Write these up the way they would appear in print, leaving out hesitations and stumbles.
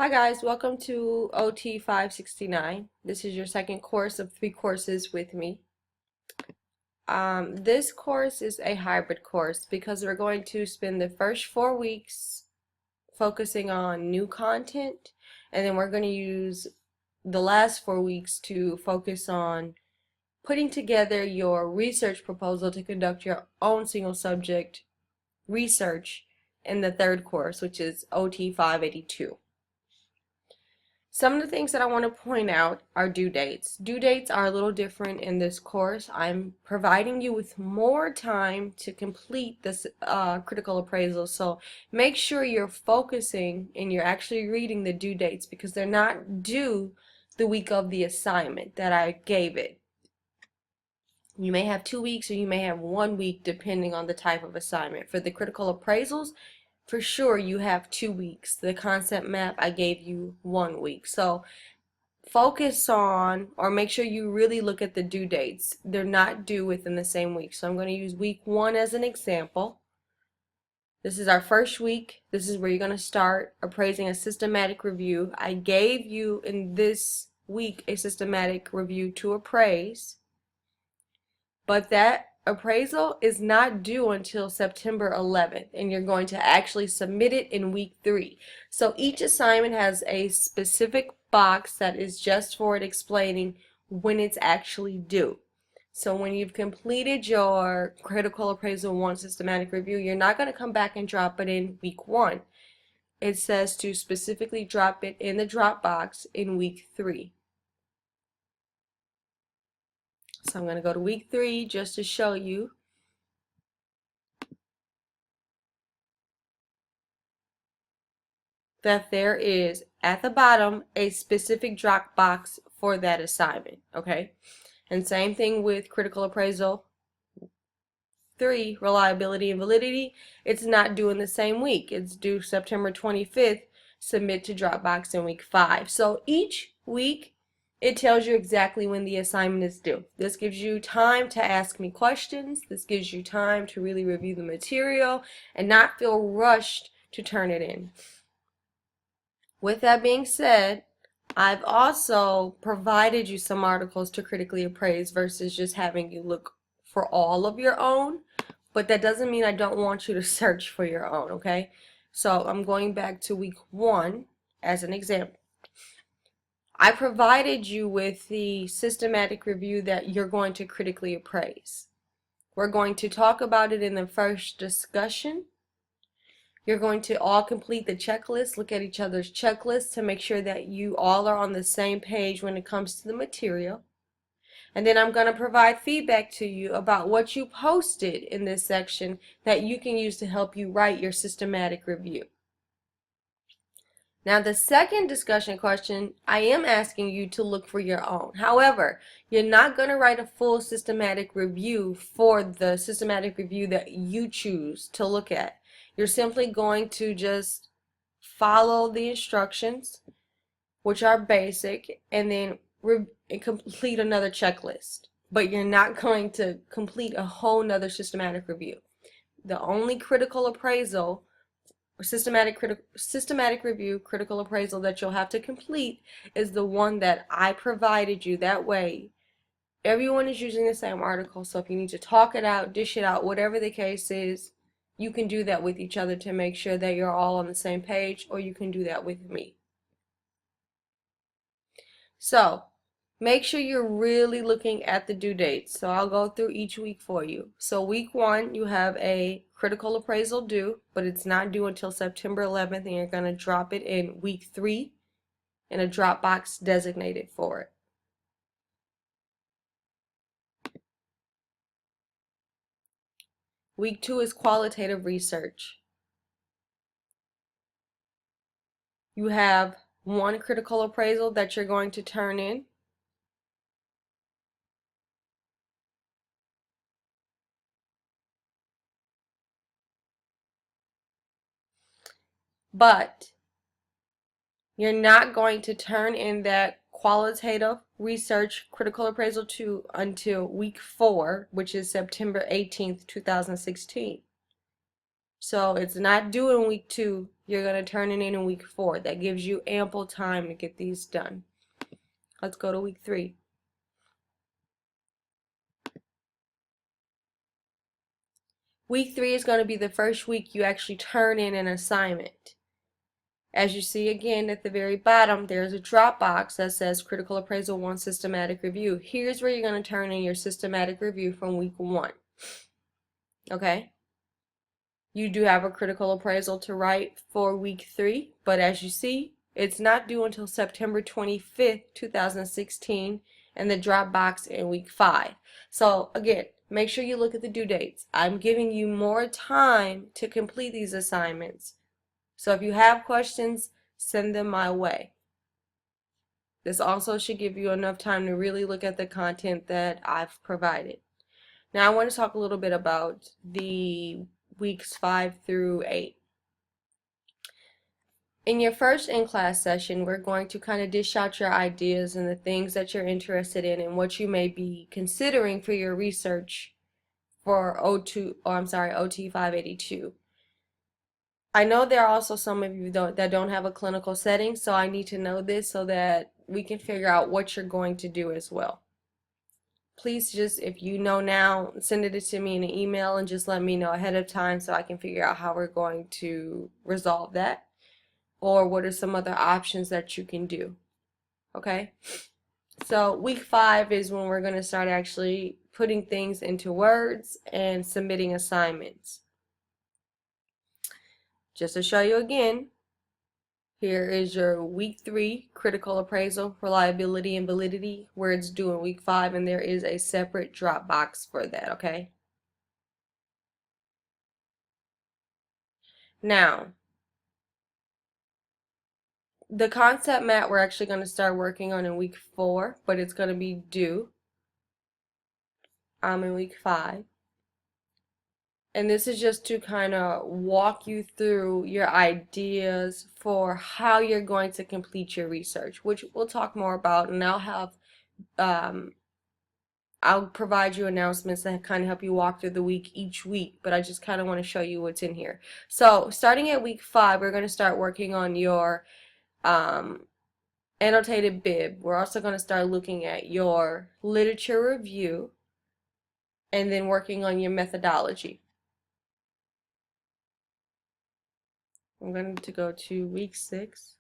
Hi guys, welcome to OT 569. This is your second course of 3 courses with me. This course is a hybrid course because we're going to spend the first 4 weeks focusing on new content, and then we're going to use the last 4 weeks to focus on putting together your research proposal to conduct your own single subject research in the third course, which is OT 582. Some of the things that I want to point out are due dates. Due dates are a little different in this course. I'm providing you with more time to complete this critical appraisal, so make sure you're focusing and you're actually reading the due dates because they're not due the week of the assignment that I gave it. You may have 2 weeks or you may have 1 week depending on the type of assignment. For the critical appraisals, for sure you have 2 weeks. The concept map, I gave you 1 week. So focus on, or make sure you really look at the due dates. They're not due within the same week. So I'm going to use week 1 as an example. This is our first week. This is where you're going to start appraising a systematic review. I gave you in this week a systematic review to appraise, but that appraisal is not due until September 11th, and you're going to actually submit it in week 3. So each assignment has a specific box that is just for it explaining when it's actually due. So when you've completed your critical appraisal 1 systematic review, you're not going to come back and drop it in week 1. It says to specifically drop it in the drop box in week 3. So I'm going to go to week 3 just to show you that there is at the bottom a specific drop box for that assignment, okay? And same thing with critical appraisal 3, reliability and validity. It's not due in the same week. It's due September 25th, submit to Dropbox in week 5. So each week it tells you exactly when the assignment is due. This gives you time to ask me questions. This gives you time to really review the material and not feel rushed to turn it in. With that being said, I've also provided you some articles to critically appraise versus just having you look for all of your own, but that doesn't mean I don't want you to search for your own, okay? So I'm going back to week 1 as an example. I provided you with the systematic review that you're going to critically appraise. We're going to talk about it in the first discussion. You're going to all complete the checklist, look at each other's checklists to make sure that you all are on the same page when it comes to the material. And then I'm going to provide feedback to you about what you posted in this section that you can use to help you write your systematic review. Now, the second discussion question, I am asking you to look for your own. However, you're not going to write a full systematic review for the systematic review that you choose to look at. You're simply going to just follow the instructions, which are basic, and then complete another checklist. But you're not going to complete a whole nother systematic review. The only critical appraisal or systematic review, critical appraisal that you'll have to complete is the one that I provided you. That way, everyone is using the same article, so if you need to talk it out, dish it out, whatever the case is, you can do that with each other to make sure that you're all on the same page, or you can do that with me. So, make sure you're really looking at the due dates. So I'll go through each week for you. So week 1, you have a critical appraisal due, but it's not due until September 11th, and you're going to drop it in week 3 in a drop box designated for it. Week 2 is qualitative research. You have 1 critical appraisal that you're going to turn in. But you're not going to turn in that qualitative research critical appraisal 2 until week 4, which is September 18th, 2016. So it's not due in week 2. You're going to turn it in week 4. That gives you ample time to get these done. Let's go to week 3. Week 3 is going to be the first week you actually turn in an assignment. As you see again at the very bottom, there's a drop box that says Critical Appraisal 1 Systematic Review. Here's where you're going to turn in your systematic review from week 1. Okay? You do have a critical appraisal to write for week 3, but as you see, it's not due until September 25th, 2016, and the drop box in week 5. So again, make sure you look at the due dates. I'm giving you more time to complete these assignments. So if you have questions, send them my way. This also should give you enough time to really look at the content that I've provided. Now I want to talk a little bit about the weeks 5 through 8. In your first in-class session, we're going to kind of dish out your ideas and the things that you're interested in and what you may be considering for your research for OT 582. I know there are also some of you that don't have a clinical setting, so I need to know this so that we can figure out what you're going to do as well. Please just, if you know now, send it to me in an email and just let me know ahead of time so I can figure out how we're going to resolve that, or what are some other options that you can do. Okay? So week 5 is when we're going to start actually putting things into words and submitting assignments. Just to show you again, here is your week 3 critical appraisal, reliability and validity, where it's due in week 5, and there is a separate drop box for that, okay? Now, the concept map we're actually going to start working on in week 4, but it's going to be due in week 5. And this is just to kind of walk you through your ideas for how you're going to complete your research, which we'll talk more about, and I'll provide you announcements that kind of help you walk through the week each week, but I just kind of want to show you what's in here. So starting at week 5, we're going to start working on your annotated bib. We're also going to start looking at your literature review and then working on your methodology. I'm going to go to week 6.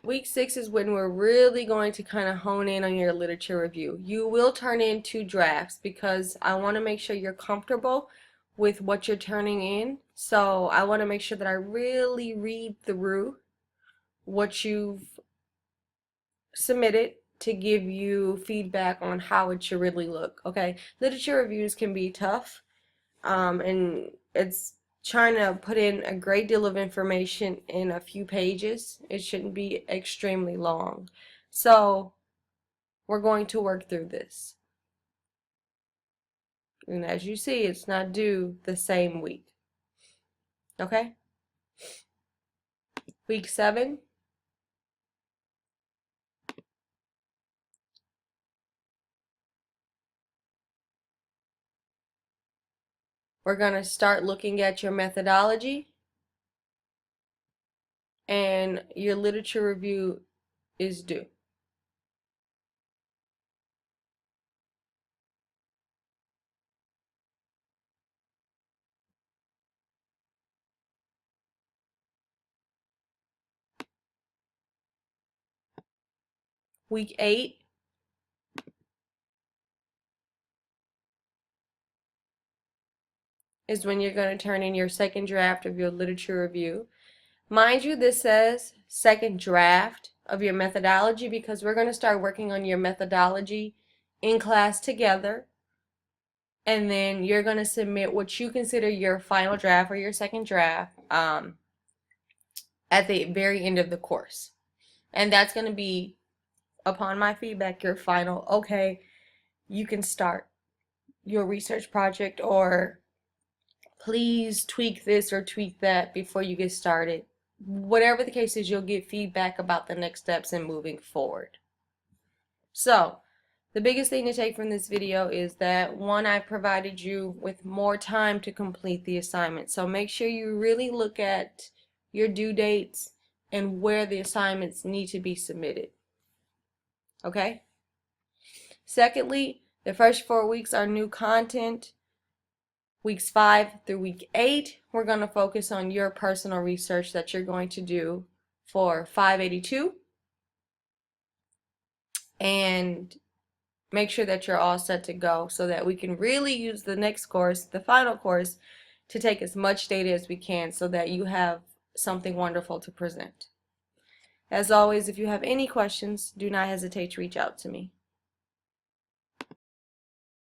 Week 6 is when we're really going to kind of hone in on your literature review. You will turn in 2 drafts because I want to make sure you're comfortable with what you're turning in. So I want to make sure that I really read through what you've submitted to give you feedback on how it should really look. Okay, literature reviews can be tough, and it's trying to put in a great deal of information in a few pages. It shouldn't be extremely long. So we're going to work through this. And as you see, it's not due the same week. Okay? Week 7. We're going to start looking at your methodology, and your literature review is due. Week 8. Is when you're going to turn in your second draft of your literature review. Mind you, this says second draft of your methodology because we're going to start working on your methodology in class together, and then you're going to submit what you consider your final draft or your second draft at the very end of the course. And that's going to be, upon my feedback, your final, okay, you can start your research project, or please tweak this or tweak that before you get started. Whatever the case is, you'll get feedback about the next steps and moving forward. So The biggest thing to take from this video is that, one, I provided you with more time to complete the assignment. So make sure you really look at your due dates and where the assignments need to be submitted. Okay? Secondly, the first 4 weeks are new content. Weeks 5 through week 8, we're going to focus on your personal research that you're going to do for 582. And make sure that you're all set to go so that we can really use the next course, the final course, to take as much data as we can so that you have something wonderful to present. As always, if you have any questions, do not hesitate to reach out to me.